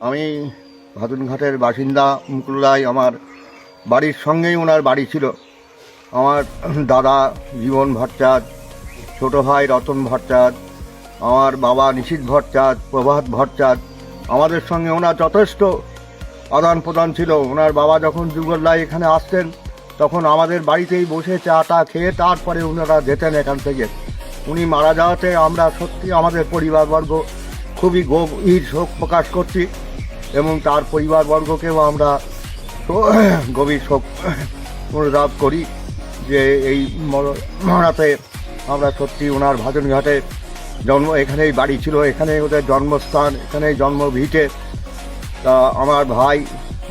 আমি ভাদুনঘাটের বাসিন্দা মুকুল্লাই। আমার বাড়ির সঙ্গেই ওনার বাড়ি ছিল। আমার দাদা জীবন ভট্টাচার্য, ছোটো ভাই রতন ভট্টাচার্য, আমার বাবা নিশীথ ভট্টাচার্য, প্রভাত ভট্টাচার্য। আমাদের সঙ্গে ওনার যথেষ্ট আদান প্রদান ছিল। ওনার বাবা যখন যুগলদায় এখানে আসতেন তখন আমাদের বাড়িতেই বসে চা টা খেয়ে তারপরে ওনারা যেতেন এখান থেকে। উনি মারা যাওয়াতে আমরা সত্যি আমাদের পরিবারবর্গ খুবই গভীর শোক প্রকাশ করছি এবং তার পরিবারবর্গকেও আমরা গভীর শোক অনুভব করি যে এই মরাতে আমরা সত্যি ওনার ভাদুনঘাটে জন্ম, এখানেই বাড়ি ছিল, এখানে ওদের জন্মস্থান, এখানেই জন্মভিটে। তা আমার ভাই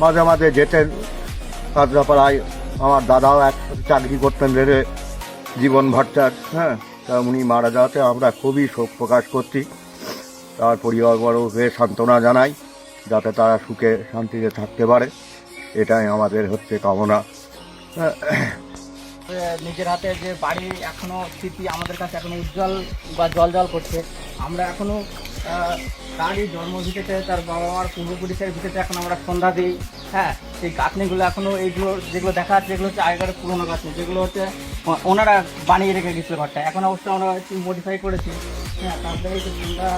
মাঝে মাঝে যেতেন কাঁচরাপাড়ায়। আমার দাদাও এক চাকরি করতেন রেলে, জীবন ভট্টাচার্য। হ্যাঁ, তা উনি মারা যাওয়াতে আমরা খুবই শোক প্রকাশ করছি। তার পরিবারবর্গকে সান্ত্বনা জানাই যাতে তারা সুখে শান্তিতে থাকতে পারে, এটাই আমাদের হচ্ছে কামনা। নিজের হাতে যে বাড়ি এখনো স্মৃতি আমাদের কাছে এখনো উজ্জ্বল বা জল করছে। আমরা এখনো তারই জন্মভিটেতে, তার বাবা মার পূর্বপুরুষের ভিটেতে এখন আমরা সন্ধ্যা দিই। হ্যাঁ, সেই গাঁথনিগুলো এখনো, এইগুলো যেগুলো দেখা যাচ্ছে এগুলো হচ্ছে আগেকার পুরোনো গাঁথনি, যেগুলো হচ্ছে ওনারা বানিয়ে রেখে গেছিল ঘরটা। এখন অবশ্য আমরা একটু মডিফাই করেছি। হ্যাঁ, তারপরে এই যে সন্ধ্যা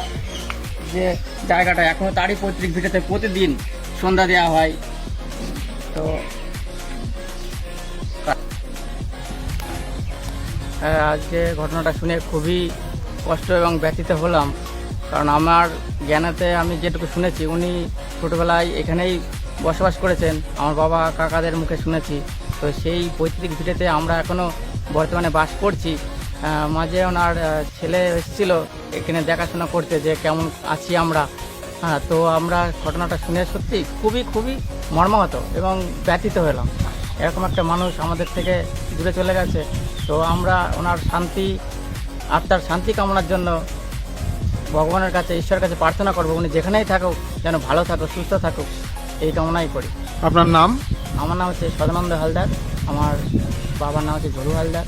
যে জায়গাটা এখনো তারই পৈতৃক ভিটেতে প্রতিদিন সন্ধ্যা দেওয়া হয়। তো আজকে ঘটনাটা শুনে খুবই কষ্ট এবং ব্যথিত হলাম, কারণ আমার জ্ঞানেতে আমি যেটুকু শুনেছি উনি ছোটোবেলায় এখানেই বসবাস করেছেন, আমার বাবা কাকাদের মুখে শুনেছি। তো সেই পৈতৃক ভিটেতে আমরা এখনও বর্তমানে বাস করছি। মাঝে ওনার ছেলে এসেছিলো এখানে দেখাশোনা করতে যে কেমন আছি আমরা। হ্যাঁ, তো আমরা ঘটনাটা শুনে সত্যি খুবই খুবই মর্মাহত এবং ব্যথিত হলাম। এরকম একটা মানুষ আমাদের থেকে দূরে চলে গেছে। তো আমরা ওনার আত্মার শান্তি কামনার জন্য ভগবানের কাছে, ঈশ্বরের কাছে প্রার্থনা করবো উনি যেখানেই থাকুক যেন ভালো থাকুক, সুস্থ থাকুক, এই কামনাই করি। আপনার নাম? আমার নাম হচ্ছে সদানন্দ হালদার, আমার বাবার নাম হচ্ছে ঝরু হালদার।